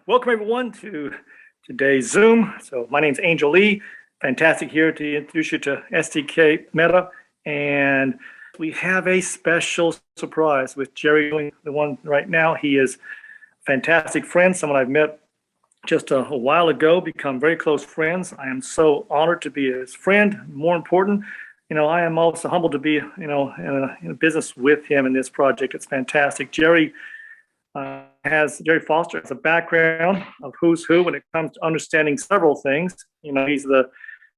Welcome everyone to today's Zoom. So my name is Angel Lee. Fantastic here to introduce you to SDKmeta, and we have a special surprise with Jerry doing the one right now. He is a fantastic friend, someone I've met just a while ago, become very close friends. I am so honored to be his friend. More important, I am also humbled to be, in a business with him in this project. It's fantastic. Jerry Foster has a background of who's who when it comes to understanding several things. He's the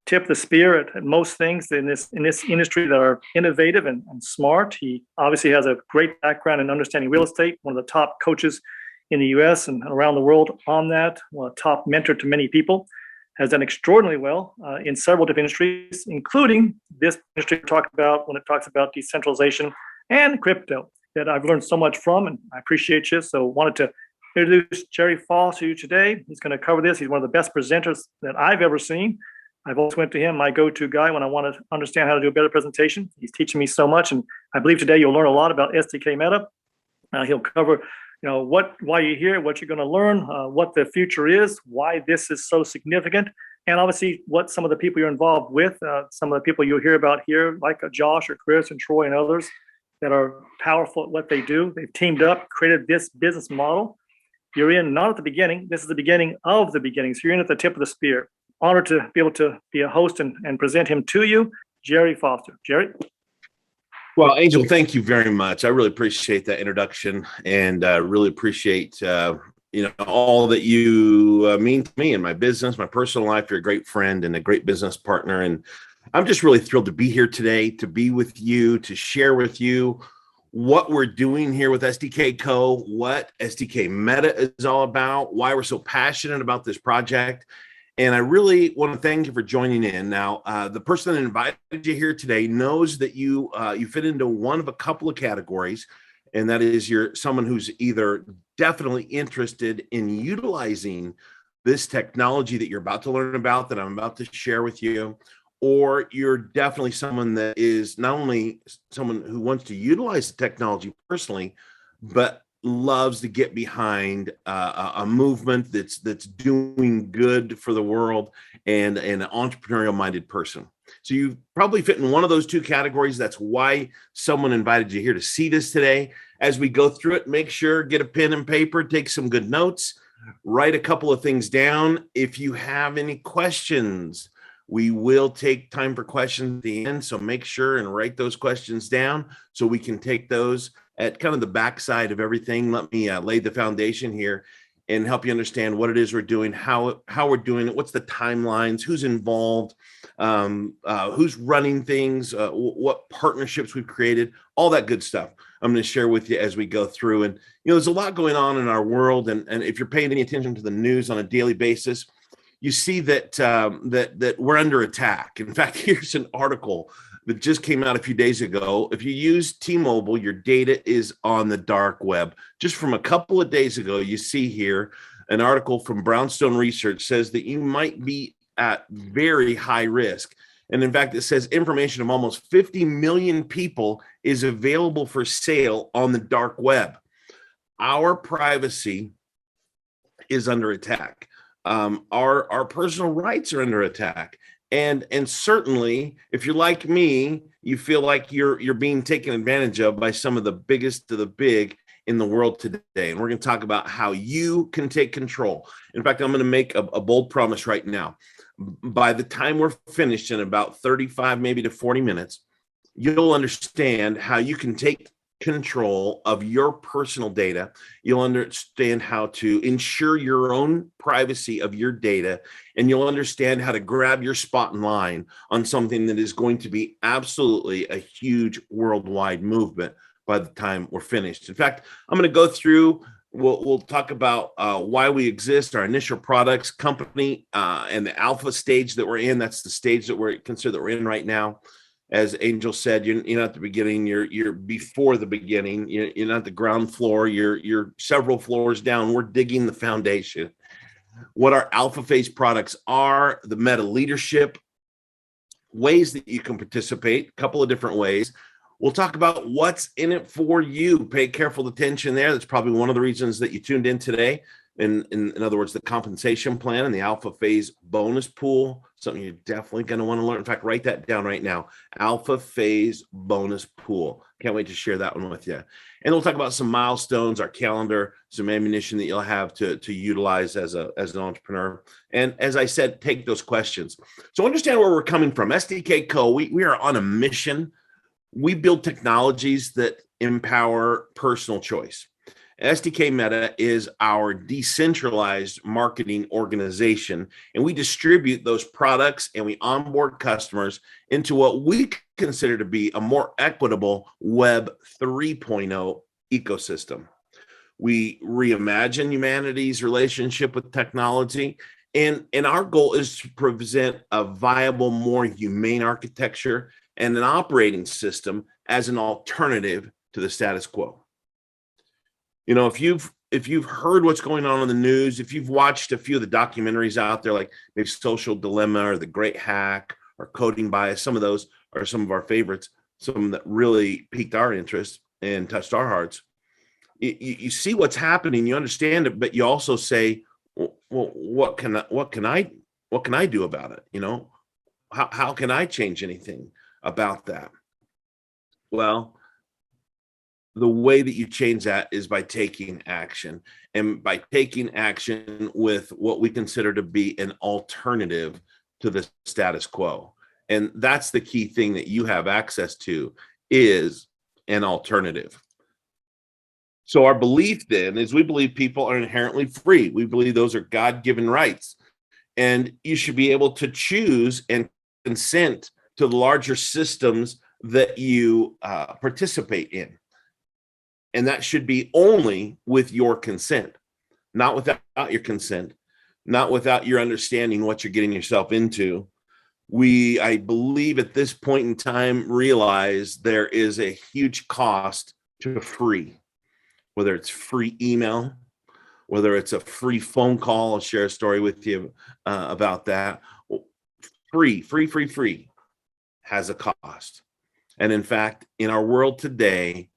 tip of the spear at most things in this industry that are innovative and smart. He obviously has a great background in understanding real estate, one of the top coaches in the US and around the world on that, a top mentor to many people, has done extraordinarily well in several different industries, including this industry we talked about when it talks about decentralization and crypto, that I've learned so much from, and I appreciate you. So wanted to introduce Jerry Foster to you today. He's going to cover this. He's one of the best presenters that I've ever seen. I've always went to him, my go-to guy, when I want to understand how to do a better presentation. He's teaching me so much, and I believe today you'll learn a lot about SDKmeta. He'll cover, why you're here, what you're going to learn, what the future is, why this is so significant, and obviously what some of the people you're involved with, some of the people you'll hear about here, like Josh or Chris and Troy and others, that are powerful at what they do. They've teamed up, created this business model. You're in not at the beginning. This is the beginning of the beginning. So you're in at the tip of the spear. Honored to be able to be a host and present him to you, Jerry Foster. Jerry? Well, Angel, thank you very much. I really appreciate that introduction, and really appreciate all that you mean to me in my business, my personal life. You're a great friend and a great business partner, and I'm just really thrilled to be here today, to be with you, to share with you what we're doing here with SDKco, what SDKmeta is all about, why we're so passionate about this project. And I really want to thank you for joining in. Now, the person that invited you here today knows that you fit into one of a couple of categories, and that is you're someone who's either definitely interested in utilizing this technology that you're about to learn about, that I'm about to share with you, or you're definitely someone that is not only someone who wants to utilize the technology personally, but loves to get behind a movement that's doing good for the world, and an entrepreneurial minded person. So you probably fit in one of those two categories. That's why someone invited you here to see this today. As we go through it, make sure, get a pen and paper, take some good notes, write a couple of things down. If you have any questions, we will take time for questions at the end. So make sure and write those questions down so we can take those at kind of the backside of everything. Let me lay the foundation here and help you understand what it is we're doing, how we're doing it, what's the timelines, who's involved, who's running things, what partnerships we've created, all that good stuff. I'm going to share with you as we go through. And there's a lot going on in our world, and if you're paying any attention to the news on a daily basis, you see that that we're under attack. In fact, here's an article that just came out a few days ago. If you use T-Mobile, your data is on the dark web. Just from a couple of days ago, you see here an article from Brownstone Research says that you might be at very high risk. And in fact, it says information of almost 50 million people is available for sale on the dark web. Our privacy is under attack. Our personal rights are under attack. And certainly, if you're like me, you feel like you're being taken advantage of by some of the biggest of the big in the world today. And we're going to talk about how you can take control. In fact, I'm going to make a bold promise right now. By the time we're finished in about 35, maybe to 40 minutes, you'll understand how you can take control of your personal data. You'll understand how to ensure your own privacy of your data, and you'll understand how to grab your spot in line on something that is going to be absolutely a huge worldwide movement by the time we're finished. In fact, I'm going to go through, we'll talk about why we exist, our initial products, company, and the alpha stage that we're in. That's the stage that we're in right now. As Angel said, you're not at the beginning, you're before the beginning. You're not the ground floor, you're several floors down. We're digging the foundation. What our alpha phase products are, the meta leadership, ways that you can participate, a couple of different ways. We'll talk about what's in it for you. Pay careful attention there. That's probably one of the reasons that you tuned in today. In other words, the compensation plan and the alpha phase bonus pool, something you're definitely going to want to learn. In fact, write that down right now. Alpha phase bonus pool. Can't wait to share that one with you. And we'll talk about some milestones, our calendar, some ammunition that you'll have to utilize as an entrepreneur. And as I said, take those questions. So understand where we're coming from. SDKco, we are on a mission. We build technologies that empower personal choice. SDKmeta is our decentralized marketing organization, and we distribute those products and we onboard customers into what we consider to be a more equitable Web 3.0 ecosystem. We reimagine humanity's relationship with technology, and our goal is to present a viable, more humane architecture and an operating system as an alternative to the status quo. You know, if you've heard what's going on in the news, if you've watched a few of the documentaries out there, like maybe Social Dilemma or The Great Hack or Coding Bias, some of those are some of our favorites, some that really piqued our interest and touched our hearts. You see what's happening, you understand it, but you also say, well, what can I do about it? You know, how can I change anything about that? Well, the way that you change that is by taking action, and by taking action with what we consider to be an alternative to the status quo. And that's the key thing that you have access to, is an alternative. So our belief then is we believe people are inherently free. We believe those are God-given rights, and you should be able to choose and consent to the larger systems that you participate in. And that should be only with your consent, not without your consent, not without your understanding what you're getting yourself into. I believe at this point in time, realize there is a huge cost to free, whether it's free email, whether it's a free phone call. I'll share a story with you about that. Free has a cost. And in fact, in our world today,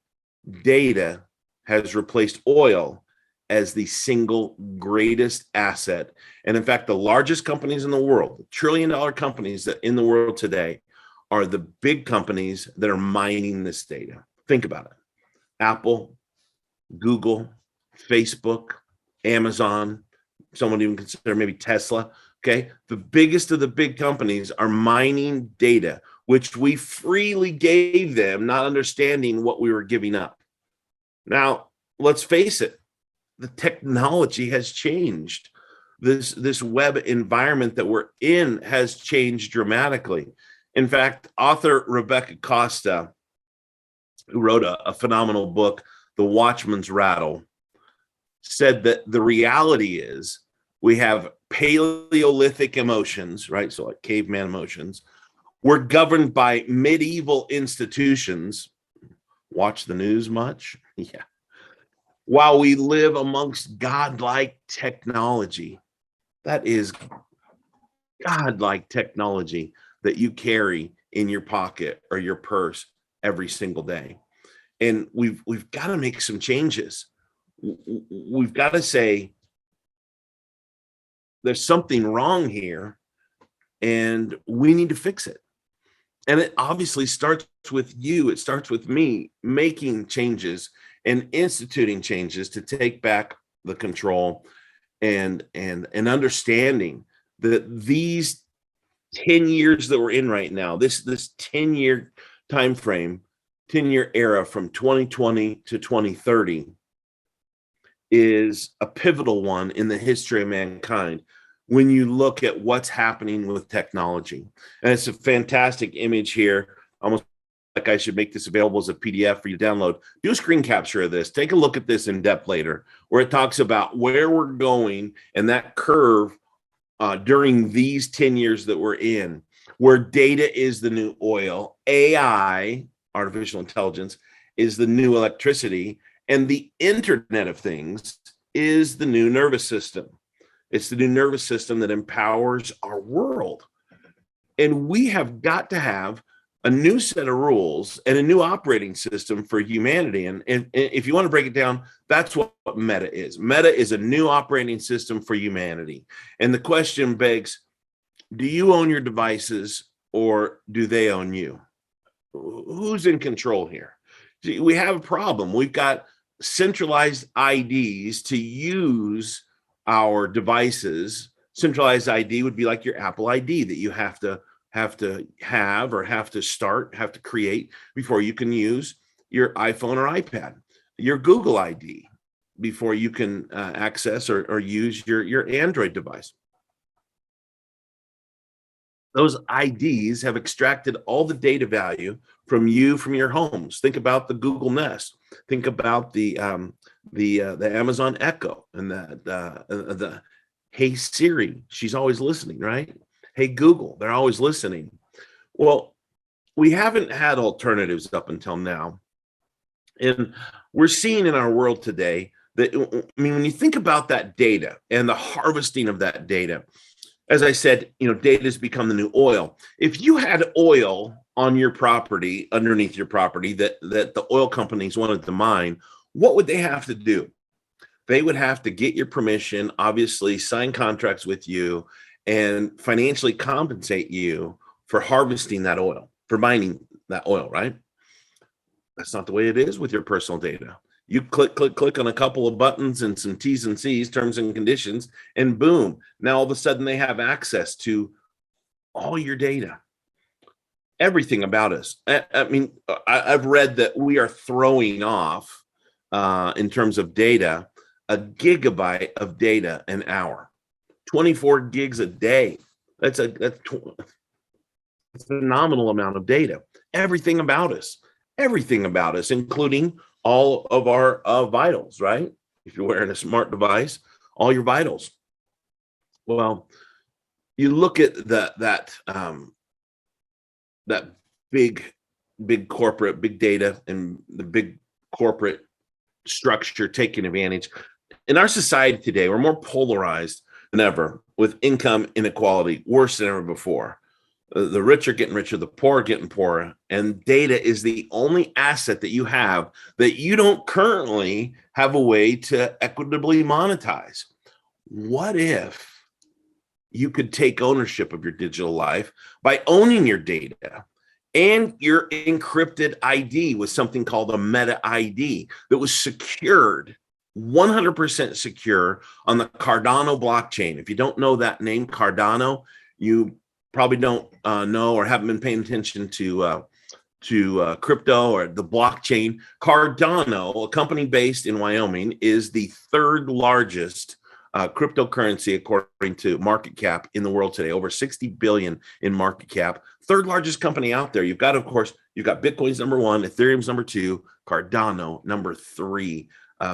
data has replaced oil as the single greatest asset. And in fact, the largest companies in the world, $1 trillion companies that in the world today, are the big companies that are mining this data. Think about it. Apple, Google, Facebook, Amazon, someone even consider maybe Tesla. Okay. The biggest of the big companies are mining data, which we freely gave them, not understanding what we were giving up. Now, let's face it, the technology has changed. This web environment that we're in has changed dramatically. In fact, author Rebecca Costa, who wrote a phenomenal book, The Watchman's Rattle, said that the reality is we have Paleolithic emotions, right? So like caveman emotions. We're governed by medieval institutions. Watch the news much? Yeah. While we live amongst godlike technology. That is godlike technology that you carry in your pocket or your purse every single day. And we've got to make some changes. We've got to say there's something wrong here and we need to fix it. And it obviously starts with you. It starts with me making changes and instituting changes to take back the control and understanding that these 10 years that we're in right now, this 10-year time frame, 10-year era from 2020 to 2030 is a pivotal one in the history of mankind when you look at what's happening with technology. And it's a fantastic image here, almost like I should make this available as a PDF for you to download. Do a screen capture of this. Take a look at this in depth later, where it talks about where we're going and that curve during these 10 years that we're in, where data is the new oil, AI, artificial intelligence, is the new electricity, and the Internet of Things is the new nervous system. It's the new nervous system that empowers our world. And we have got to have a new set of rules and a new operating system for humanity. And if you want to break it down, that's what Meta is. Meta is a new operating system for humanity. And the question begs, do you own your devices or do they own you? Who's in control here? We have a problem. We've got centralized IDs to use our devices. Centralized ID would be like your Apple ID that you have to create before you can use your iPhone or iPad. Your Google ID before you can access or use your Android device. Those IDs have extracted all the data value from your homes. Think about the Google Nest. Think about the Amazon Echo and the Hey Siri. She's always listening, right? Hey Google, they're always listening. Well, we haven't had alternatives up until now, and we're seeing in our world today that, I mean, when you think about that data and the harvesting of that data, as I said, data has become the new oil. If you had oil on your property, underneath your property, that the oil companies wanted to mine, what would they have to do? They would have to get your permission, obviously sign contracts with you, and financially compensate you for harvesting that oil, for mining that oil, right? That's not the way it is with your personal data. You click on a couple of buttons and some T's and C's, terms and conditions, and boom, now all of a sudden they have access to all your data, everything about us. I mean, I've read that we are throwing off, in terms of data, a gigabyte of data an hour, 24 gigs a day. That's a phenomenal amount of data. Everything about us, including all of our vitals, right? If you're wearing a smart device, all your vitals. Well, you look at that big corporate, big data, and the big corporate structure taking advantage. In our society today, we're more polarized than ever, with income inequality worse than ever before. The rich are getting richer, the poor are getting poorer, and data is the only asset that you have that you don't currently have a way to equitably monetize. What if you could take ownership of your digital life by owning your data and your encrypted ID with something called a Meta ID that was secured, 100% secure on the Cardano blockchain? If you don't know that name, Cardano, you probably don't know or haven't been paying attention to crypto or the blockchain. Cardano, a company based in Wyoming, is the third largest cryptocurrency according to market cap in the world today. Over 60 billion in market cap. Third largest company out there. You've got Bitcoin's number one, Ethereum's number two, Cardano number three.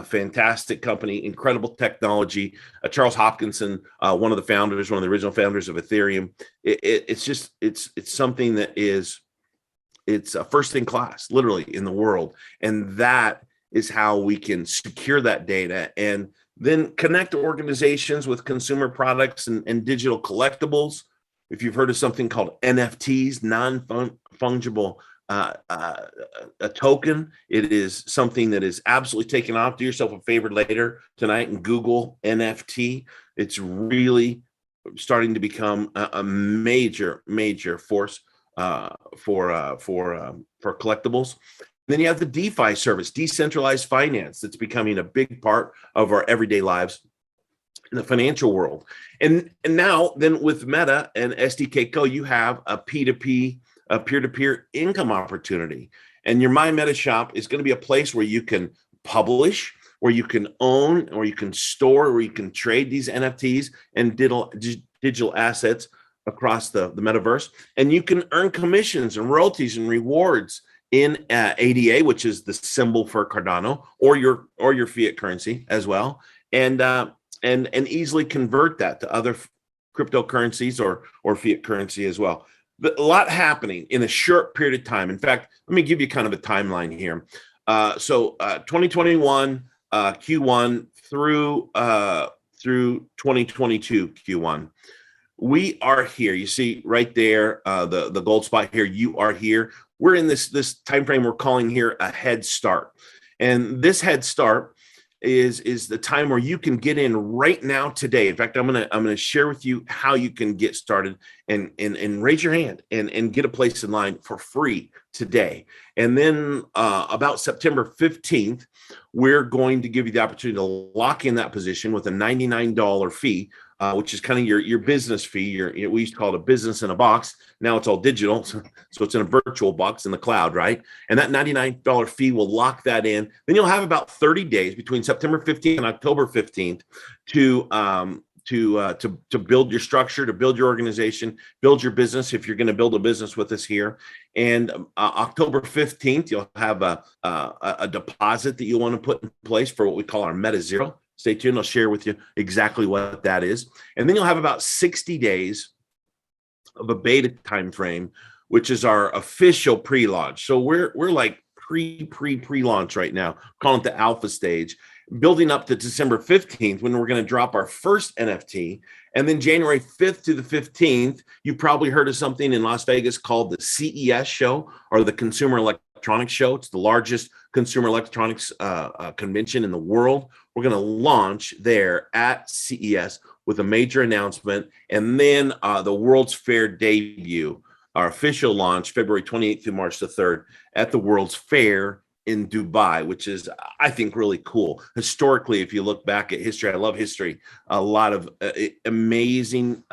Fantastic company, incredible technology. Charles Hopkinson, one of the original founders of Ethereum. It's something that it's first in class, literally, in the world. And that is how we can secure that data and then connect organizations with consumer products and digital collectibles. If you've heard of something called NFTs, non-fungible a token, it is something that is absolutely taken off. Do yourself a favor later tonight and Google NFT. It's really starting to become a major force for collectibles. Then you have the DeFi service, decentralized finance, that's becoming a big part of our everyday lives in the financial world. And now then with Meta and SDKco, you have a P2P, a peer-to-peer income opportunity. And your My Meta shop is going to be a place where you can publish, where you can own, or you can store, where you can trade these NFTs and digital assets across the metaverse. And you can earn commissions and royalties and rewards in ADA, which is the symbol for Cardano, or your fiat currency as well, and easily convert that to other cryptocurrencies or fiat currency as well. But a lot happening in a short period of time. In fact, let me give you kind of a timeline here. So 2021 Q1 through 2022 Q1. We are here. You see right there, the gold spot here. You are here. We're in this time frame we're calling here a head start, and this head start is the time where you can get in right now today. In fact, I'm gonna share with you how you can get started and raise your hand and get a place in line for free today. And then about September 15th, we're going to give you the opportunity to lock in that position with a $99 fee. Which is kind of your business fee. We used to call it a business in a box. Now it's all digital, so it's in a virtual box in the cloud, right? And that $99 fee will lock that in. Then you'll have about 30 days between September 15th and October 15th to build your structure, to build your organization, build your business. If you're going to build a business with us here, and October 15th, you'll have a deposit that you want to put in place for what we call our Meta Zero. Stay tuned. I'll share with you exactly what that is. And then you'll have about 60 days of a beta time frame, which is our official pre-launch. So we're like pre-launch right now, calling it the alpha stage, building up to December 15th when we're going to drop our first NFT. And then January 5th to the 15th, you probably heard of something in Las Vegas called the CES show, or the Consumer Electronics Show. It's the largest consumer electronics convention in the world. We're going to launch there at CES with a major announcement, and then the World's Fair debut, our official launch, February 28th through March the 3rd at the World's Fair in Dubai, which is, I think, really cool. Historically, if you look back at history, I love history, a lot of amazing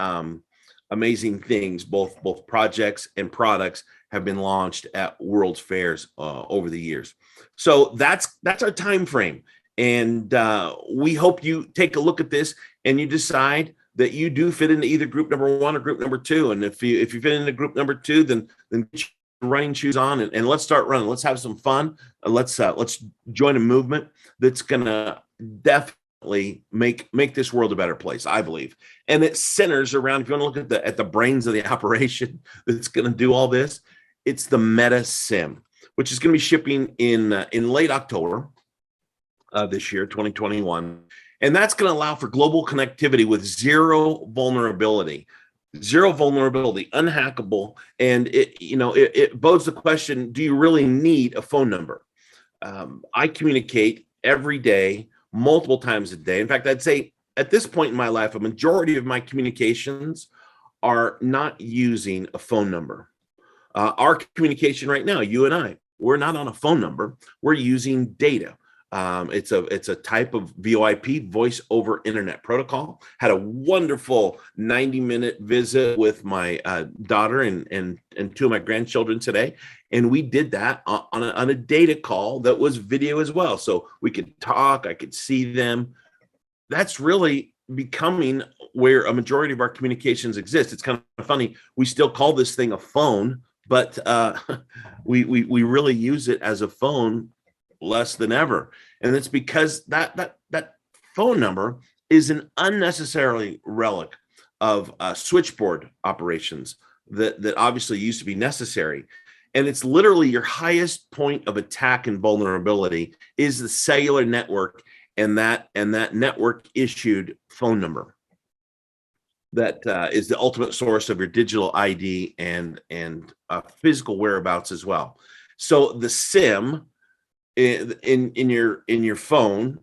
things, both projects and products have been launched at World's Fairs over the years. So that's our time frame. And we hope you take a look at this and you decide that you do fit into either group number 1 or group number 2. And if you fit into group number 2, then get your running shoes on and let's start running. Let's have some fun. Let's join a movement that's gonna definitely make this world a better place, I believe. And it centers around, if you want to look at the brains of the operation that's gonna do all this, it's the Meta Sim, which is gonna be shipping in late October this year, 2021. And that's going to allow for global connectivity with zero vulnerability, unhackable. And it bodes the question, do you really need a phone number? I communicate every day, multiple times a day. In fact, I'd say at this point in my life, a majority of my communications are not using a phone number. Our communication right now, you and I, we're not on a phone number. We're using data. It's a type of VoIP, voice over internet protocol. Had a wonderful 90-minute visit with my daughter and 2 of my grandchildren today. And we did that on a data call that was video as well. So we could talk, I could see them. That's really becoming where a majority of our communications exist. It's kind of funny. We still call this thing a phone, but we really use it as a phone less than ever. And it's because that phone number is an unnecessarily relic of switchboard operations that obviously used to be necessary. And it's literally your highest point of attack and vulnerability is the cellular network and that network issued phone number. That is the ultimate source of your digital ID and physical whereabouts as well. So the SIM in your phone,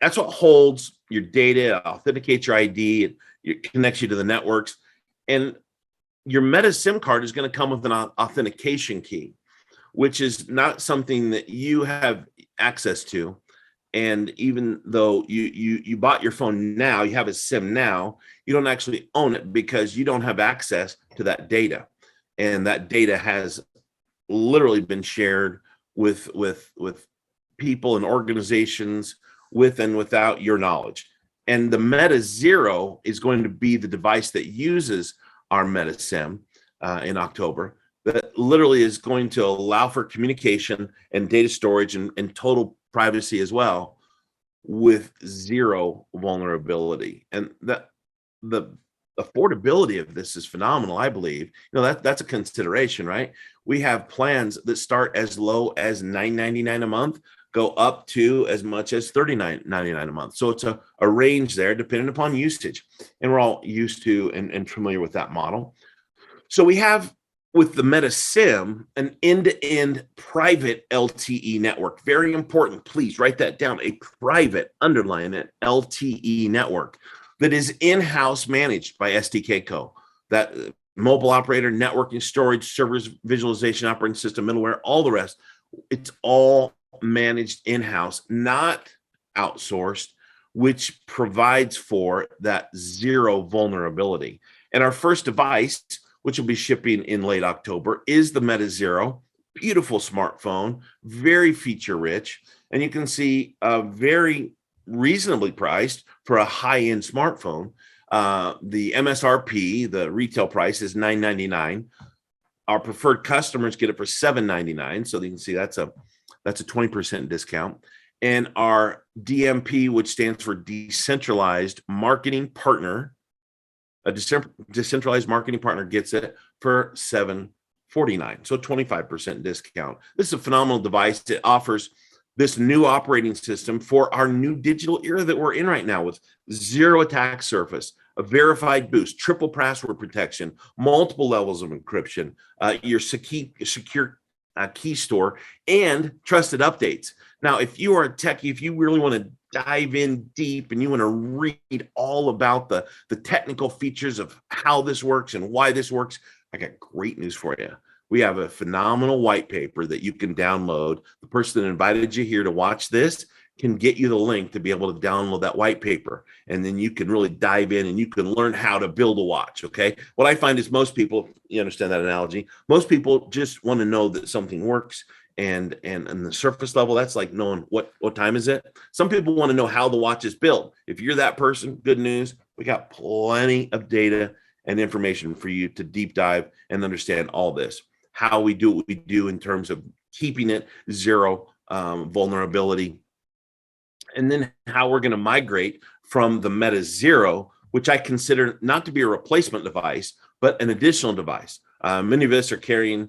that's what holds your data, authenticates your ID, it connects you to the networks. And your Meta SIM card is going to come with an authentication key, which is not something that you have access to. And even though you bought your phone now, you have a SIM now, you don't actually own it because you don't have access to that data. And that data has literally been shared with people and organizations with and without your knowledge. And the Meta Zero is going to be the device that uses our Meta SIM in October, that literally is going to allow for communication and data storage and total privacy as well, with zero vulnerability. And that the affordability of this is phenomenal, I believe. That's a consideration, right? We have plans that start as low as $9.99 a month, go up to as much as $39.99 a month. So it's a range there depending upon usage. And we're all used to and familiar with that model. So we have with the Meta SIM an end-to-end private LTE network. Very important. Please write that down. A private, underline it, LTE network that is in-house managed by SDKco. That mobile operator, networking, storage, servers, visualization, operating system, middleware, all the rest. It's all managed in-house, not outsourced, which provides for that zero vulnerability. And our first device, which will be shipping in late October, is the Meta Zero. Beautiful smartphone, very feature rich. And you can see very reasonably priced for a high-end smartphone. The MSRP, the retail price, is $999. Our preferred customers get it for $799. So you can see that's a 20% discount. And our DMP, which stands for Decentralized Marketing Partner, a decentralized marketing partner, gets it for $749. So 25% discount. This is a phenomenal device. It offers this new operating system for our new digital era that we're in right now, with zero attack surface, a verified boost, triple password protection, multiple levels of encryption, your secure key store, and trusted updates. Now, if you are a techie, if you really want to dive in deep and you want to read all about the technical features of how this works and why this works, I got great news for you. We have a phenomenal white paper that you can download. The person that invited you here to watch this can get you the link to be able to download that white paper. And then you can really dive in and you can learn how to build a watch, okay? What I find is most people, you understand that analogy, most people just want to know that something works. And the surface level, that's like knowing what time is it. Some people want to know how the watch is built. If you're that person, good news, we got plenty of data and information for you to deep dive and understand all this, how we do what we do in terms of keeping it zero vulnerability, and then how we're going to migrate from the Meta Zero, which I consider not to be a replacement device, but an additional device. Many of us are carrying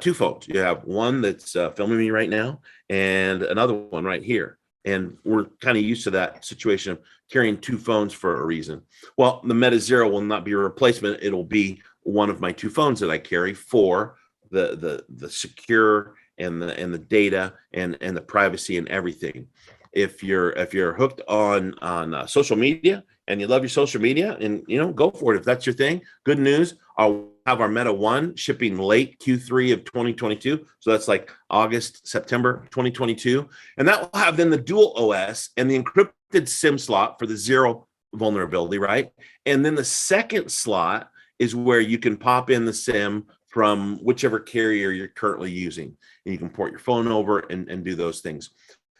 two phones. You have one that's filming me right now and another one right here. And we're kind of used to that situation of carrying two phones for a reason. Well, the Meta Zero will not be a replacement. It'll be one of my two phones that I carry for the secure and the data and the privacy and everything. If you're hooked on social media and you love your social media, and go for it if that's your thing. Good news. I'll have our Meta 1 shipping late Q3 of 2022. So that's like August, September 2022. And that will have then the dual OS and the encrypted SIM slot for the zero vulnerability, right? And then the second slot is where you can pop in the SIM from whichever carrier you're currently using. And you can port your phone over and do those things.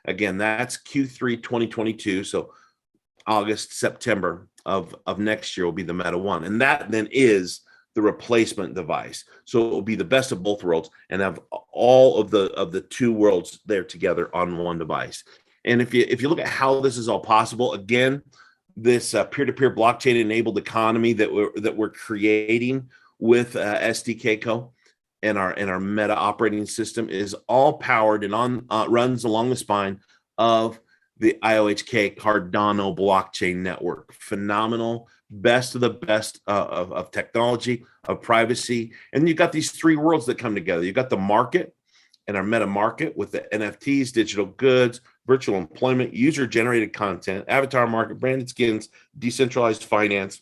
Again, that's Q3 2022. So August, September of next year will be the Meta 1. And that then is the replacement device. So it will be the best of both worlds and have all of the two worlds there together on one device. And if you look at how this is all possible, again, this peer-to-peer blockchain-enabled economy that we're creating with SDKco and our Meta operating system is all powered and runs along the spine of the IOHK Cardano blockchain network. Phenomenal, best of the best of technology, of privacy. And you've got these three worlds that come together. You've got the market and our Meta market with the NFTs, digital goods, virtual employment, user-generated content, avatar market, branded skins, decentralized finance.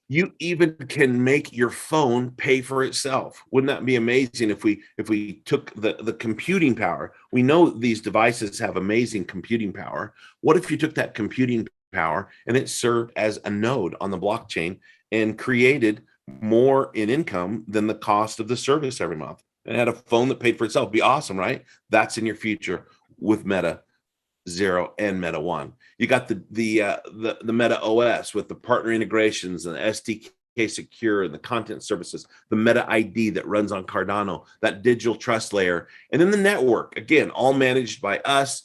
You even can make your phone pay for itself. Wouldn't that be amazing if we took the computing power? We know these devices have amazing computing power. What if you took that computing power and it served as a node on the blockchain and created more in income than the cost of the service every month and had a phone that paid for itself? Be awesome, right? That's in your future with Meta Zero and Meta 1. You got the Meta OS with the partner integrations and the SDK secure and the content services, the Meta ID that runs on Cardano, that digital trust layer, and then the network, again, all managed by us,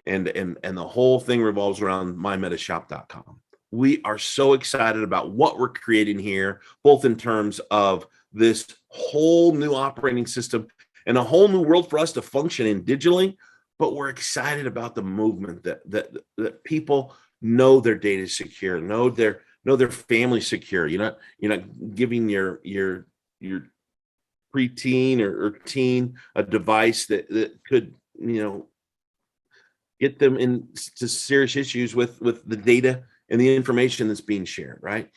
and the whole thing revolves around mymetashop.com. We are so excited about what we're creating here, both in terms of this whole new operating system and a whole new world for us to function in digitally, but we're excited about the movement that people know their data is secure, know their family secure. You're not giving your preteen or teen a device that could get them into serious issues with the data and the information that's being shared, right?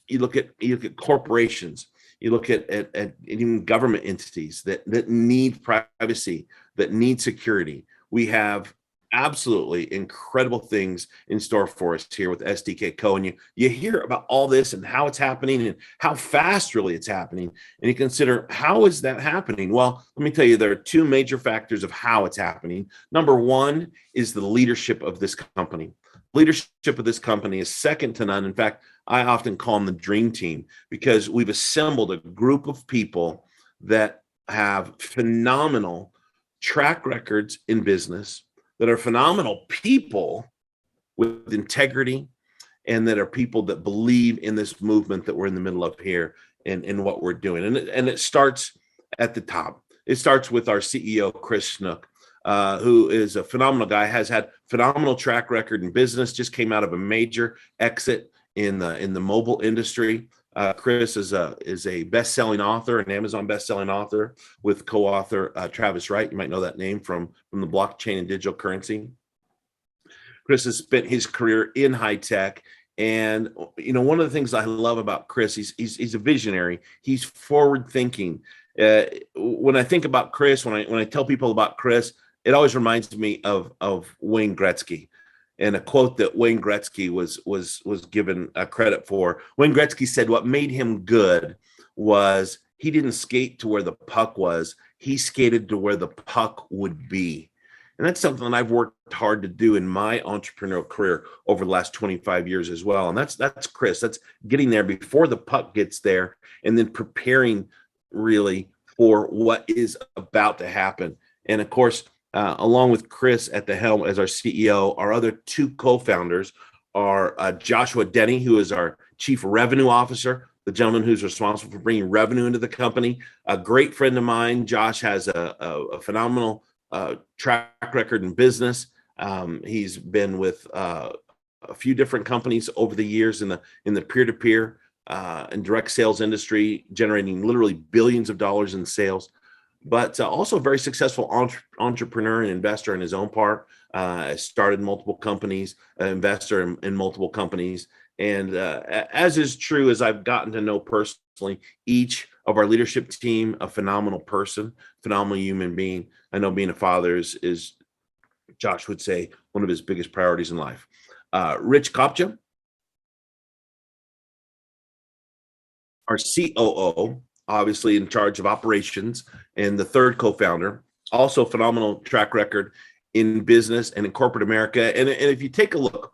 You look at corporations, you look at even government entities that need privacy, that need security. We have absolutely incredible things in store for us here with SDKco, and you hear about all this and how it's happening and how fast really it's happening, and you consider, how is that happening? Well, let me tell you, there are two major factors of how it's happening. Number one is the leadership of this company. Leadership of this company is second to none. In fact, I often call them the dream team, because we've assembled a group of people that have phenomenal track records in business, that are phenomenal people with integrity, and that are people that believe in this movement that we're in the middle of here and in what we're doing. And it starts at the top. It starts with our CEO, Chris Snook, who is a phenomenal guy, has had phenomenal track record in business, just came out of a major exit in the mobile industry. Chris is a best-selling author, an Amazon best-selling author, with co-author Travis Wright. You might know that name from the blockchain and digital currency. Chris has spent his career in high tech, and one of the things I love about Chris, he's a visionary. He's forward-thinking. When I think about Chris, when I tell people about Chris, it always reminds me of Wayne Gretzky. And a quote that Wayne Gretzky was given credit for. Wayne Gretzky said what made him good was he didn't skate to where the puck was, he skated to where the puck would be. And that's something that I've worked hard to do in my entrepreneurial career over the last 25 years as well. And that's Chris. That's getting there before the puck gets there, and then preparing really for what is about to happen. And of course, along with Chris at the helm as our CEO, our other two co-founders are Joshua Denny, who is our Chief Revenue Officer, the gentleman who's responsible for bringing revenue into the company. A great friend of mine. Josh has a phenomenal track record in business. He's been with a few different companies over the years in the peer-to-peer and direct sales industry, generating literally billions of dollars in sales. But also a very successful entrepreneur and investor in his own part. Started multiple companies, an investor in multiple companies. And as is true, as I've gotten to know personally, each of our leadership team, a phenomenal person, phenomenal human being. I know being a father is Josh would say, one of his biggest priorities in life. Rich Kopcha, our COO, obviously in charge of operations, and the third co-founder, also phenomenal track record in business and in corporate America. And if you take a look,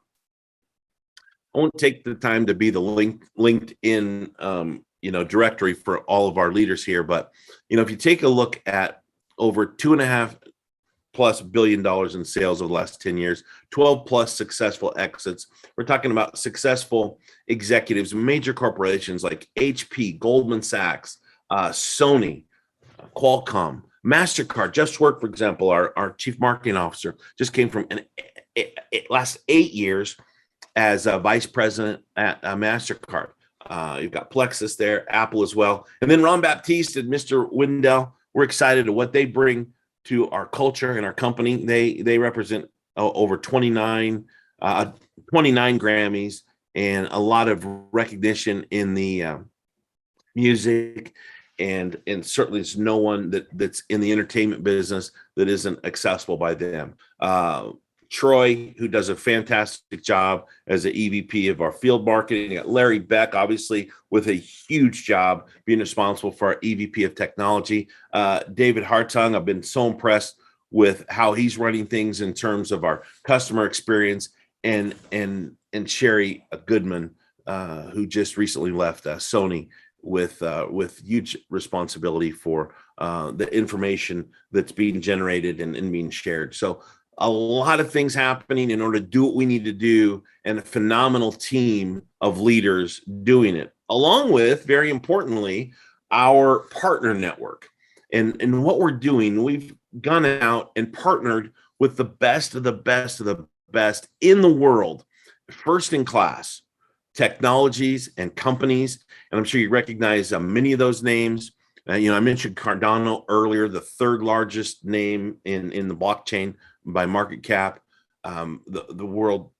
I won't take the time to be the LinkedIn directory for all of our leaders here, but if you take a look at over $2.5+ billion in sales over the last 10 years, 12+ successful exits. We're talking about successful executives, major corporations like HP, Goldman Sachs, Sony, Qualcomm, MasterCard. Just Work, for example, our chief marketing officer, just came from last 8 years as a vice president at MasterCard. You've got Plexus there, Apple as well. And then Ron Baptiste and Mr. Wendell, we're excited at what they bring to our culture and our company. They represent over 29 Grammys and a lot of recognition in the music, and certainly it's no one that's in the entertainment business that isn't accessible by them. Troy, who does a fantastic job as the EVP of our field marketing. Larry Beck, obviously, with a huge job being responsible for our EVP of technology. David Hartung, I've been so impressed with how he's running things in terms of our customer experience, and Sherry Goodman, who just recently left Sony with huge responsibility for the information that's being generated and being shared. So a lot of things happening in order to do what we need to do, and a phenomenal team of leaders doing it, along with, very importantly, our partner network. And what we're doing, we've gone out and partnered with the best of the best of the best in the world, first in class technologies and companies. And I'm sure you recognize many of those names. I mentioned Cardano earlier, the third largest name in the blockchain by market cap. The World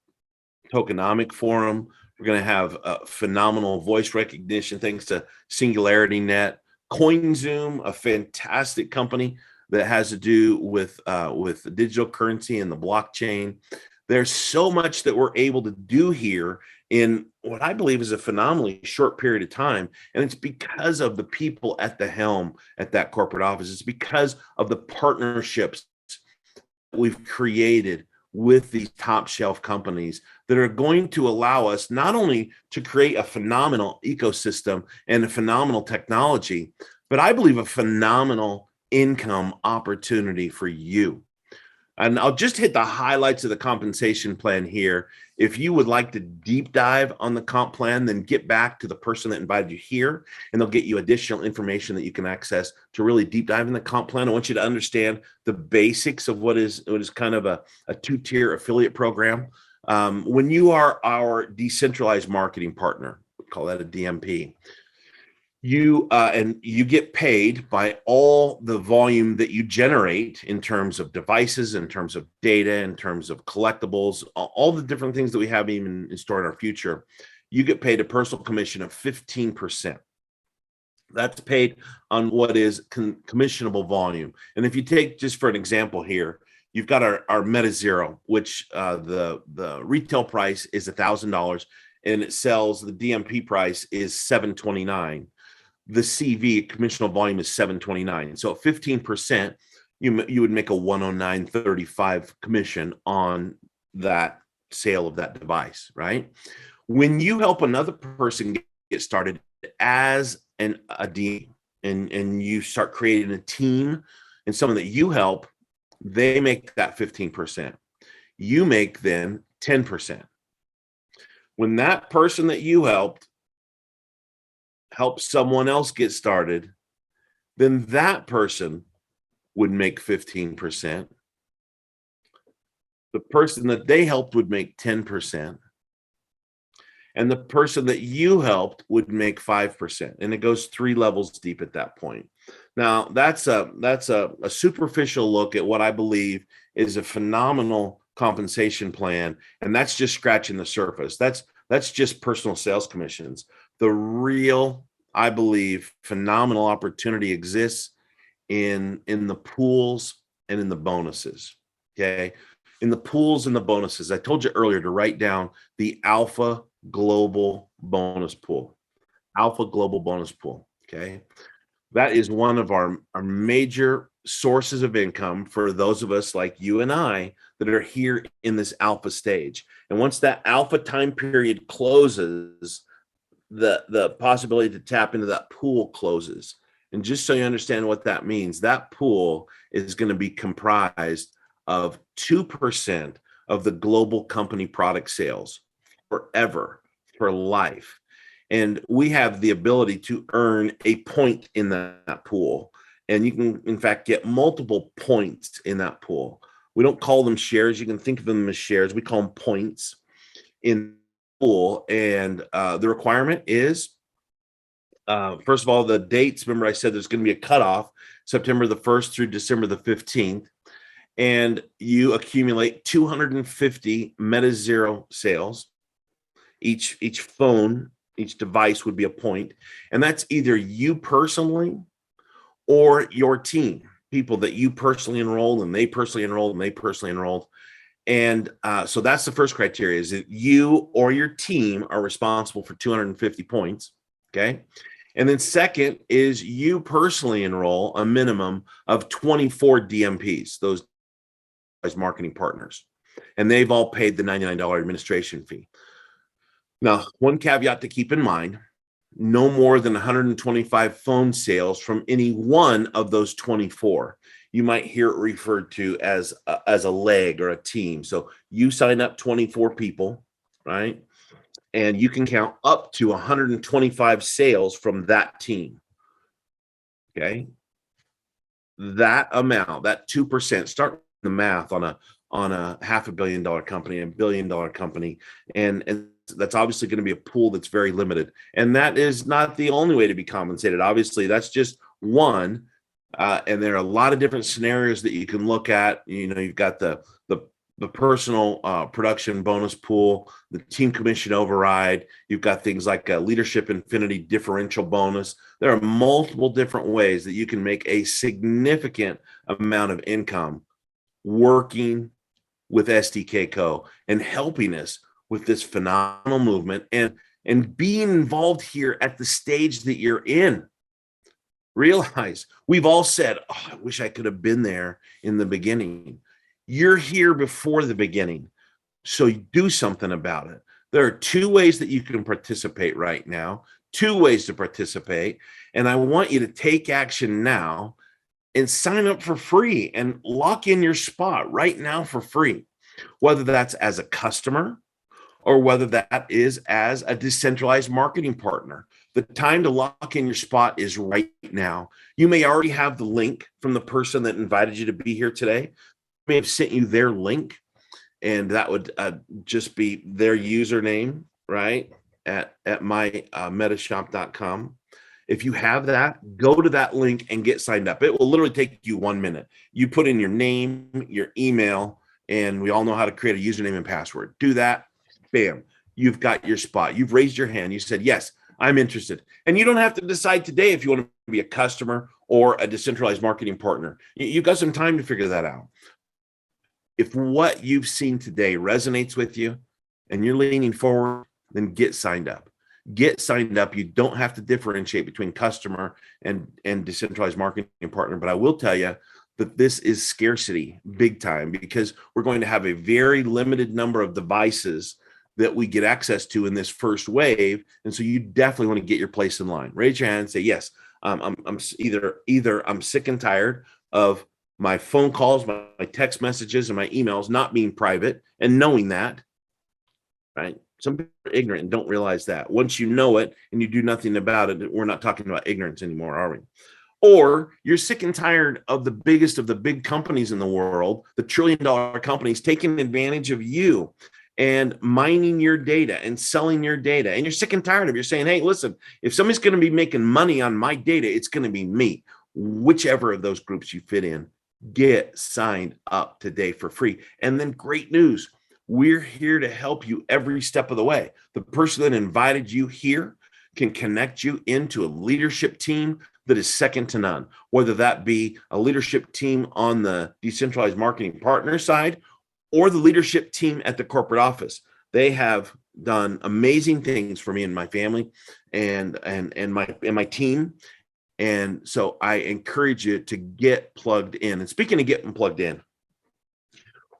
Tokenomic Forum. We're going to have phenomenal voice recognition thanks to SingularityNet. CoinZoom, a fantastic company that has to do with digital currency and the blockchain. There's so much that we're able to do here in what I believe is a phenomenally short period of time. And it's because of the people at the helm at that corporate office. It's because of the partnerships we've created with these top shelf companies that are going to allow us not only to create a phenomenal ecosystem and a phenomenal technology, but I believe a phenomenal income opportunity for you. And I'll just hit the highlights of the compensation plan here. If you would like to deep dive on the comp plan, then get back to the person that invited you here, and they'll get you additional information that you can access to really deep dive in the comp plan. I want you to understand the basics of what is kind of a two-tier affiliate program. When you are our decentralized marketing partner, we call that a DMP, you get paid by all the volume that you generate in terms of devices, in terms of data, in terms of collectibles, all the different things that we have even in store in our future. You get paid a personal commission of 15%. That's paid on what is commissionable volume. And if you take, just for an example here, you've got our Meta Zero, which the retail price is $1,000, and it sells, the DMP price is $729. The CV commissionable volume is $729. So at 15%, you would make a $109.35 commission on that sale of that device, right? When you help another person get started as a DM, and you start creating a team and someone that you help, they make that 15%. You make then 10%. When that person that you helped someone else get started, then that person would make 15%. The person that they helped would make 10%. And the person that you helped would make 5%. And it goes 3 levels deep at that point. Now, that's a superficial look at what I believe is a phenomenal compensation plan. And that's just scratching the surface. That's just personal sales commissions. The real, I believe, phenomenal opportunity exists in the pools and in the bonuses. Okay. In the pools and the bonuses, I told you earlier to write down the Alpha Global Bonus Pool. Alpha Global Bonus Pool. Okay. That is one of our major sources of income for those of us like you and I that are here in this alpha stage. And once that alpha time period closes, the possibility to tap into that pool closes. And just so you understand what that means, that pool is going to be comprised of 2% of the global company product sales forever, for life. And we have the ability to earn a point in that pool. And you can, in fact, get multiple points in that pool. We don't call them shares. You can think of them as shares. We call them points in the pool. And the requirement is, first of all, the dates. Remember, I said there's going to be a cutoff, September the 1st through December the 15th. And you accumulate 250 Meta Zero sales. Each phone, each device would be a point. And that's either you personally or your team, people that you personally enrolled and they personally enrolled and they personally enrolled. And so that's the first criteria, is that you or your team are responsible for 250 points. Okay. And then second is you personally enroll a minimum of 24 DMPs, those as marketing partners. And they've all paid the $99 administration fee. Now, one caveat to keep in mind, no more than 125 phone sales from any one of those 24. You might hear it referred to as a leg or a team. So you sign up 24 people, right? And you can count up to 125 sales from that team. Okay. that amount, that 2%, start the math on a $500 million company, $1 billion company, and that's obviously going to be a pool that's very limited. And that is not the only way to be compensated. Obviously, that's just one. And there are a lot of different scenarios that you can look at. You've got the personal production bonus pool, the team commission override. You've got things like a leadership infinity differential bonus. There are multiple different ways that you can make a significant amount of income working with SDKco and helping us with this phenomenal movement and being involved here at the stage that you're in. Realize we've all said, oh, I wish I could have been there in the beginning. You're here before the beginning, so do something about it. There are two ways that you can participate right now, two ways to participate, and I want you to take action now and sign up for free and lock in your spot right now for free, whether that's as a customer or whether that is as a decentralized marketing partner. The time to lock in your spot is right now. You may already have the link from the person that invited you to be here today. May have sent you their link, and that would just be their username, right, at mymetashop.com. If you have that, go to that link and get signed up. It will literally take you 1 minute. You put in your name, your email, and we all know how to create a username and password. Do that. Bam, you've got your spot. You've raised your hand. You said, yes, I'm interested. And you don't have to decide today if you want to be a customer or a decentralized marketing partner. You've got some time to figure that out. If what you've seen today resonates with you and you're leaning forward, then get signed up. Get signed up. You don't have to differentiate between customer and decentralized marketing partner. But I will tell you that this is scarcity big time, because we're going to have a very limited number of devices that we get access to in this first wave. And so you definitely want to get your place in line. Raise your hand and say, yes, I'm either I'm sick and tired of my phone calls, my text messages, and my emails not being private, and knowing that, right? Some people are ignorant and don't realize that. Once you know it and you do nothing about it, we're not talking about ignorance anymore, are we? Or you're sick and tired of the biggest of the big companies in the world, the trillion-dollar companies, taking advantage of you and mining your data and selling your data. And you're sick and tired of it. You're saying, hey, listen, if somebody's going to be making money on my data, it's going to be me. Whichever of those groups you fit in, get signed up today for free. And then great news, we're here to help you every step of the way. The person that invited you here can connect you into a leadership team that is second to none, whether that be a leadership team on the decentralized marketing partner side or the leadership team at the corporate office. They have done amazing things for me and my family and my team. And so I encourage you to get plugged in. And speaking of getting plugged in,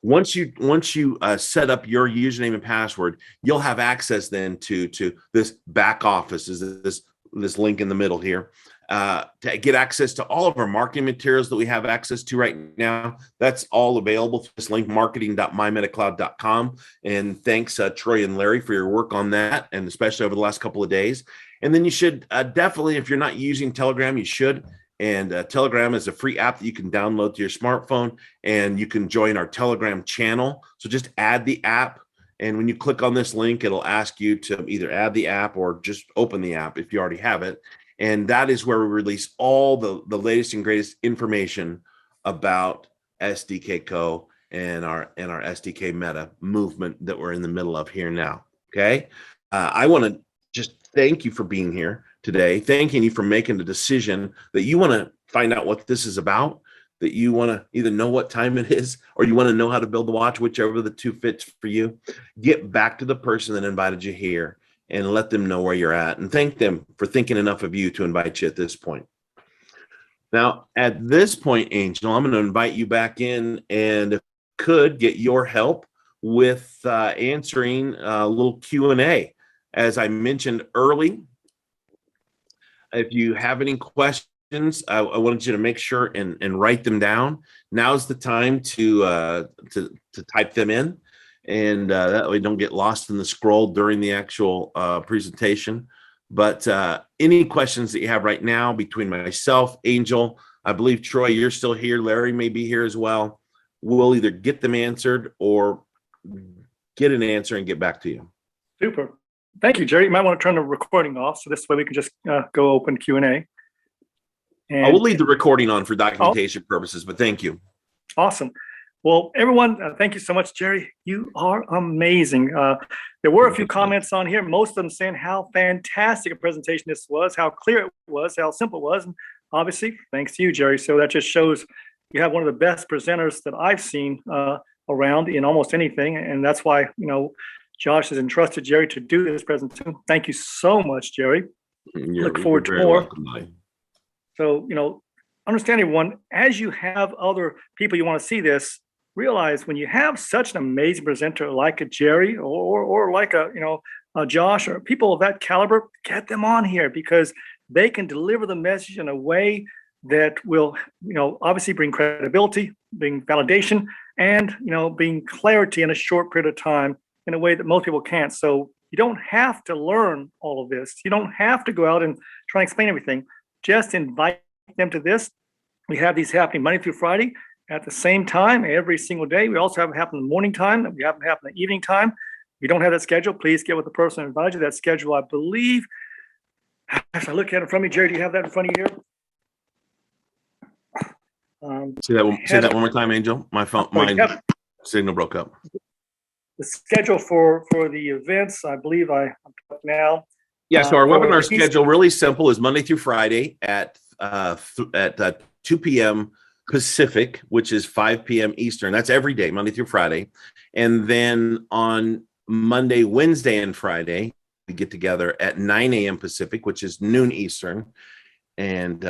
once you set up your username and password, you'll have access then to this back office, is this link in the middle here, to get access to all of our marketing materials that we have access to right now. That's all available through this link, marketing.mymetacloud.com. And thanks, Troy and Larry, for your work on that, and especially over the last couple of days. And then you should definitely, if you're not using Telegram, you should. And Telegram is a free app that you can download to your smartphone, and you can join our Telegram channel. So just add the app. And when you click on this link, it'll ask you to either add the app or just open the app if you already have it. And that is where we release all the latest and greatest information about SDKco and our SDKmeta movement that we're in the middle of here now. Okay. I want to just thank you for being here today. Thanking you for making the decision that you want to find out what this is about, that you want to either know what time it is or you want to know how to build the watch, whichever the two fits for you. Get back to the person that invited you here and let them know where you're at, and thank them for thinking enough of you to invite you at this point. Now, at this point, Angel, I'm going to invite you back in, and if I could get your help with answering a little Q&A. As I mentioned early, if you have any questions, I wanted you to make sure and write them down. Now's the time to type them in, and that way don't get lost in the scroll during the actual presentation. But any questions that you have right now between myself, Angel, I believe, Troy, you're still here. Larry may be here as well. We'll either get them answered or get an answer and get back to you. Super. Thank you, Jerry. You might want to turn the recording off, so this way we can just go open Q&A. I will leave the recording on for documentation purposes, but thank you. Awesome. Well, everyone, thank you so much, Jerry. You are amazing. There were a few comments on here, most of them saying how fantastic a presentation this was, how clear it was, how simple it was. And obviously, thanks to you, Jerry. So that just shows you have one of the best presenters that I've seen around in almost anything. And that's why, Josh has entrusted Jerry to do this presentation. Thank you so much, Jerry. Look forward to more. So, understand, everyone, as you have other people you want to see this, realize when you have such an amazing presenter like a Jerry or like a Josh or people of that caliber, get them on here because they can deliver the message in a way that will, obviously bring credibility, bring validation, and, bring clarity in a short period of time in a way that most people can't. So you don't have to learn all of this. You don't have to go out and try and explain everything. Just invite them to this. We have these happening Monday through Friday at the same time every single day. We also have them happen in the morning time. We have them happen in the evening time. If you don't have that schedule, please get with the person who invited you. That schedule, I believe, as I look at it in front of me, Jerry, do you have that in front of you here? Say that one more time, Angel. My phone, signal broke up. The schedule for the events, I believe I'm up now. Yeah, so our webinar schedule, really simple, is Monday through Friday at 2 p.m. Pacific, which is 5 p.m. Eastern. That's every day, Monday through Friday. And then on Monday, Wednesday, and Friday, we get together at 9 a.m. Pacific, which is noon Eastern. And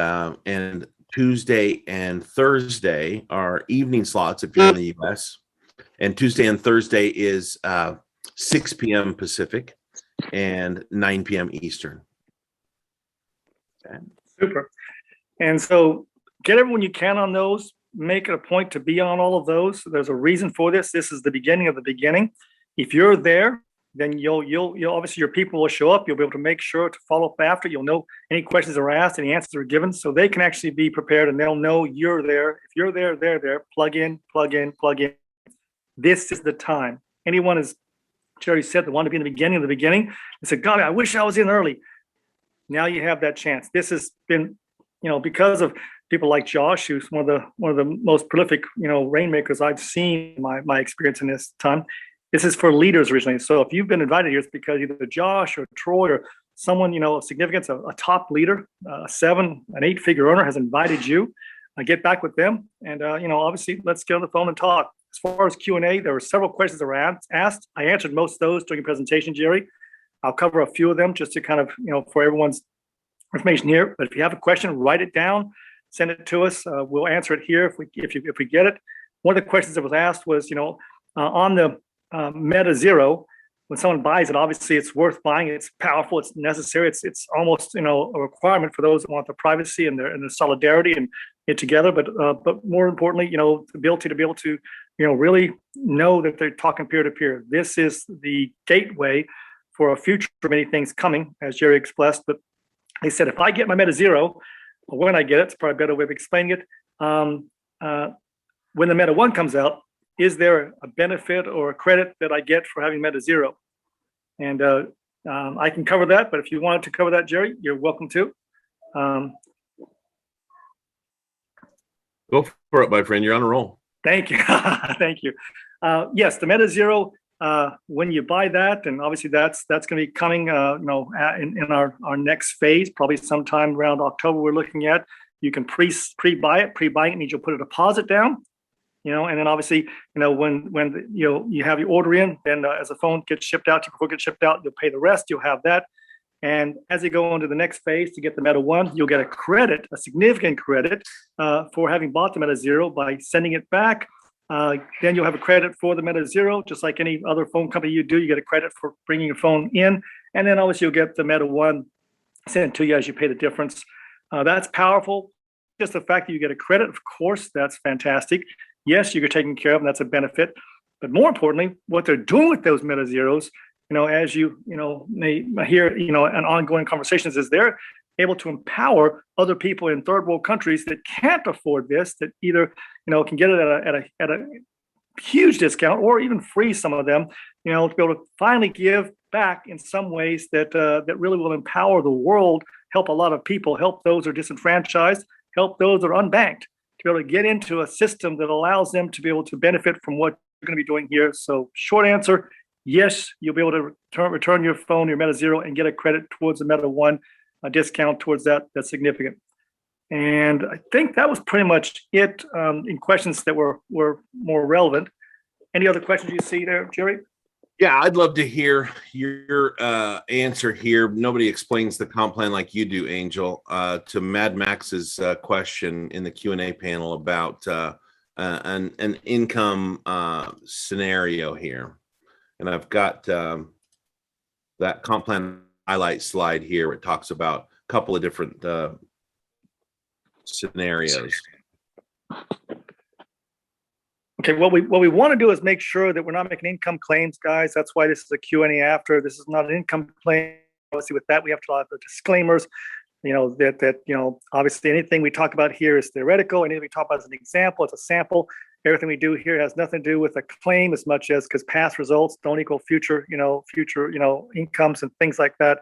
Tuesday and Thursday are evening slots if you're in the U.S. And Tuesday and Thursday is 6 p.m. Pacific and 9 p.m. Eastern. Okay. Super. And so get everyone you can on those. Make it a point to be on all of those. There's a reason for this. This is the beginning of the beginning. If you're there, then you'll obviously your people will show up. You'll be able to make sure to follow up after. You'll know any questions are asked, any answers are given, so they can actually be prepared and they'll know you're there. If you're there, they're there. Plug in, plug in, plug in. This is the time. Anyone, as Jerry said, that want to be in the beginning of the beginning, they said, God, I wish I was in early. Now you have that chance. This has been, because of people like Josh, who's one of the most prolific, rainmakers I've seen in my experience in this time. This is for leaders originally. So if you've been invited here, it's because either Josh or Troy or someone, of significance, a top leader, a 7, an 8-figure earner has invited you. Get back with them. And, obviously, let's get on the phone and talk. As far as Q&A, there were several questions that were asked. I answered most of those during the presentation, Jerry. I'll cover a few of them just to kind of, for everyone's information here. But if you have a question, write it down, send it to us. We'll answer it here if we get it. One of the questions that was asked was, on the Meta Zero, when someone buys it, obviously it's worth buying. It's powerful. It's necessary. It's almost a requirement for those that want the privacy and the solidarity and it together. But more importantly, the ability to be able to really know that they're talking peer to peer. This is the gateway for a future of many things coming, as Jerry expressed. But he said, if I get my Meta Zero, or when I get it, it's probably a better way of explaining it. When the Meta 1 comes out, is there a benefit or a credit that I get for having Meta Zero? And I can cover that, but if you wanted to cover that, Jerry, you're welcome to. Go for it, my friend. You're on a roll. Thank you. Thank you. Yes, the Meta Zero, when you buy that, and obviously that's going to be coming, in our next phase, probably sometime around October. We're looking at. You can pre-buy it. Pre-buying it means you'll put a deposit down, and then obviously, when you have your order in, then as the phone gets shipped out, before it gets shipped out, you'll pay the rest. You'll have that. And as you go on to the next phase to get the Meta 1, you'll get a significant credit for having bought the Meta Zero by sending it back. Then you'll have a credit for the Meta Zero, just like any other phone company you do. You get a credit for bringing your phone in. And then obviously you'll get the Meta 1 sent to you as you pay the difference. That's powerful. Just the fact that you get a credit, of course, that's fantastic. Yes, you're taken care of, and that's a benefit. But more importantly, what they're doing with those Meta Zeros, as you may hear, in ongoing conversations, is they're able to empower other people in third world countries that can't afford this, that either can get it at a huge discount or even free some of them, to be able to finally give back in some ways that really will empower the world, help a lot of people, help those who are disenfranchised, help those that are unbanked, to be able to get into a system that allows them to be able to benefit from what you're going to be doing here. So short answer, yes, you'll be able to return your phone, your Meta Zero, and get a credit towards the Meta One, a discount towards that. That's significant. And I think that was pretty much it in questions that were more relevant. Any other questions you see there, Jerry? Yeah, I'd love to hear your answer here. Nobody explains the comp plan like you do, Angel, to Mad Max's question in the Q&A panel about an income scenario here. And I've got that comp plan highlight slide here where it talks about a couple of different scenarios. Okay, what we want to do is make sure that we're not making income claims, guys. That's why this is a Q&A after. This is not an income claim. Obviously, with that, we have to have the disclaimers. That obviously anything we talk about here is theoretical. Anything we talk about is an example. It's a sample. Everything we do here has nothing to do with a claim as much as because past results don't equal future incomes and things like that.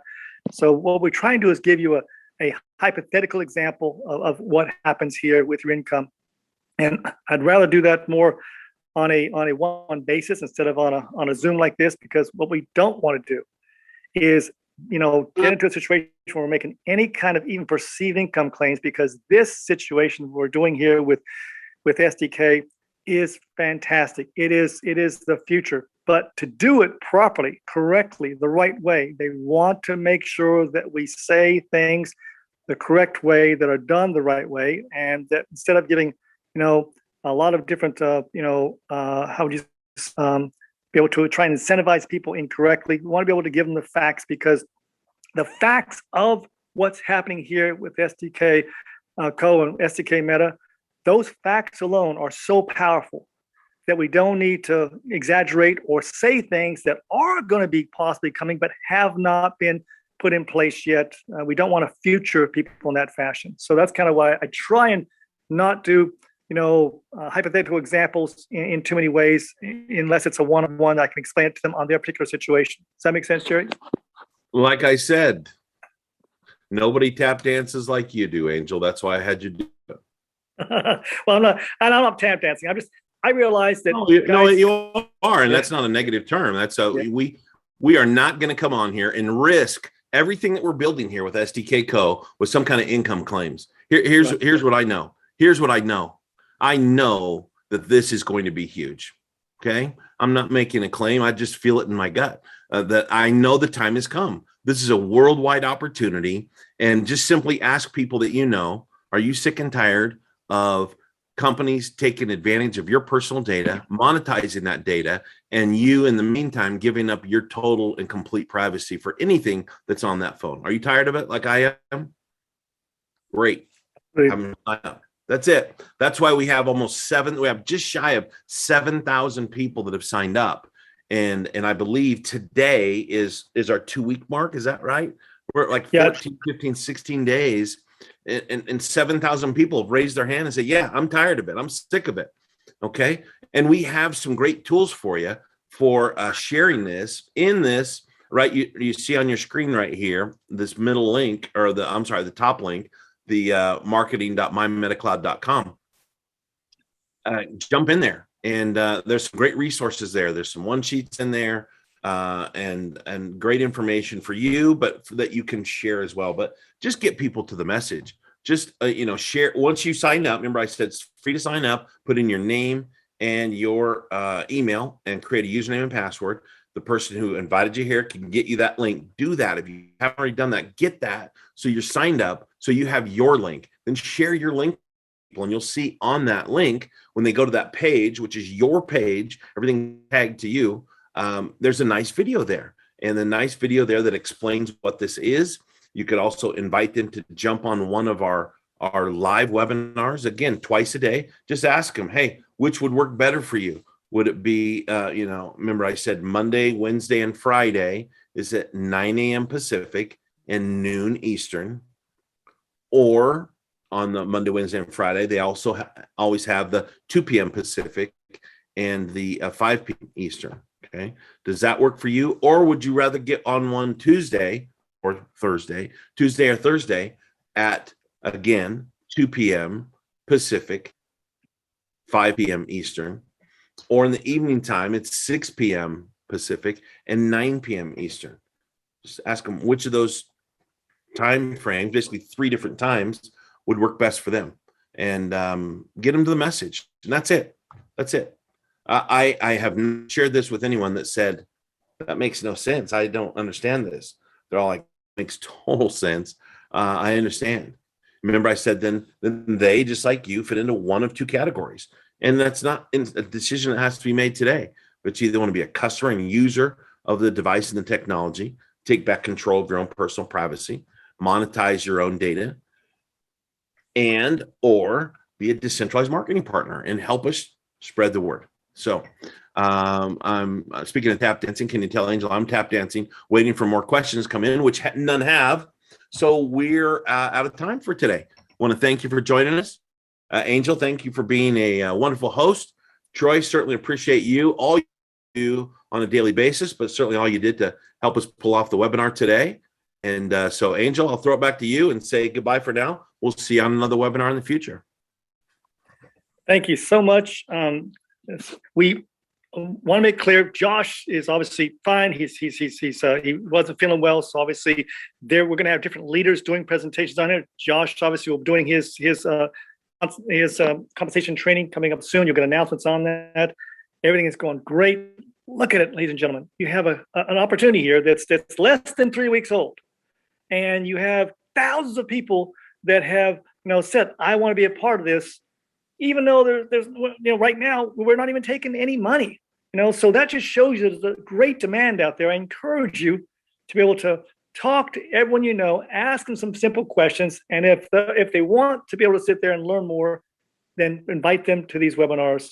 So what we try and do is give you a hypothetical example of what happens here with your income. And I'd rather do that more on a one basis instead of on a Zoom like this, because what we don't want to do is get into a situation where we're making any kind of even perceived income claims, because this situation we're doing here with SDK is fantastic. It is the future. But to do it properly, correctly, the right way, they want to make sure that we say things the correct way, that are done the right way, and that instead of giving a lot of different, how would you be able to try and incentivize people incorrectly. We want to be able to give them the facts, because the facts of what's happening here with SDKco and SDKmeta, those facts alone are so powerful that we don't need to exaggerate or say things that are going to be possibly coming but have not been put in place yet. We don't want to future people in that fashion. So that's kind of why I try and not do hypothetical examples in too many ways, unless it's a one-on-one. I can explain it to them on their particular situation. Does that make sense, Jerry? Like I said, nobody tap dances like you do, Angel. That's why I had you do it. Well, I'm not tap dancing. I realize that. No, you are, and that's not a negative term. That's we are not going to come on here and risk everything that we're building here with SDKco with some kind of income claims. Here's what I know. Here's what I know. I know that this is going to be huge. Okay. I'm not making a claim. I just feel it in my gut that I know the time has come. This is a worldwide opportunity. And just simply ask people that are you sick and tired of companies taking advantage of your personal data, monetizing that data, and you, in the meantime, giving up your total and complete privacy for anything that's on that phone? Are you tired of it like I am? Great. That's it. That's why we have we have just shy of 7,000 people that have signed up. And I believe today is our 2-week mark. Is that right? We're at like 14, 15, 16 days. And 7,000 people have raised their hand and say, yeah, I'm tired of it. I'm sick of it. Okay. And we have some great tools for you for sharing this in this, right? You see on your screen right here, this middle link, or the top link, the marketing.mymetacloud.com. Jump in there, and there's some great resources there. There's some one sheets in there, and great information for you, but that you can share as well. But just get people to the message. Just share. Once you sign up, remember I said it's free to sign up. Put in your name and your email and create a username and password. The person who invited you here can get you that link. Do that. If you haven't already done that, get that. So you're signed up. So you have your link. Then share your link, and you'll see on that link when they go to that page, which is your page, everything tagged to you. There's a nice video there, and the nice video there that explains what this is. You could also invite them to jump on one of our live webinars, again, twice a day. Just ask them, hey, which would work better for you? Would it be, remember I said Monday, Wednesday, and Friday is at 9 a.m. Pacific and noon Eastern. or on the Monday, Wednesday, and Friday, they also always have the 2 p.m. Pacific and the 5 p.m. Eastern. Okay. Does that work for you? Or would you rather get on one Tuesday or Thursday at, again, 2 p.m. Pacific, 5 p.m. Eastern, or in the evening time, it's 6 p.m. Pacific and 9 p.m. Eastern? Just ask them which of those time frames, basically 3 different times, would work best for them, and get them to the message. And that's it. That's it. I have not shared this with anyone that said, that makes no sense. I don't understand this. They're all like, makes total sense. I understand. Remember I said then they, just like you, fit into one of 2 categories. And that's not a decision that has to be made today. But you either want to be a customer and user of the device and the technology, take back control of your own personal privacy, monetize your own data, and or be a decentralized marketing partner and help us spread the word. So I'm speaking of tap dancing. Can you tell Angel I'm tap dancing, waiting for more questions to come in, which none have. So we're out of time for today. I want to thank you for joining us. Angel, thank you for being a wonderful host. Troy, certainly appreciate you, all you do on a daily basis, but certainly all you did to help us pull off the webinar today. And so, Angel, I'll throw it back to you and say goodbye for now. We'll see you on another webinar in the future. Thank you so much. We want to make clear, Josh is obviously fine. He wasn't feeling well, so obviously we're going to have different leaders doing presentations on it. Josh obviously will be doing his compensation training coming up soon. You'll get announcements on that. Everything is going great. Look at it, ladies and gentlemen. You have an opportunity here that's less than 3 weeks old, and you have thousands of people that have said, I want to be a part of this, even though there's right now we're not even taking any money. So that just shows you there's a great demand out there. I encourage you to be able to talk to everyone ask them some simple questions, and if they want to be able to sit there and learn more, then invite them to these webinars.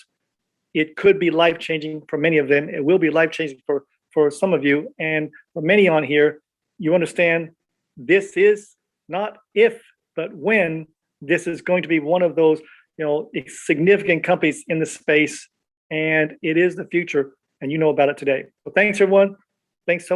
It could be life-changing for many of them. It will be life-changing for some of you, and for many on here, you understand this is not if, but when this is going to be one of those significant companies in the space, and it is the future, and you know about it today. So thanks, everyone. Thanks so much.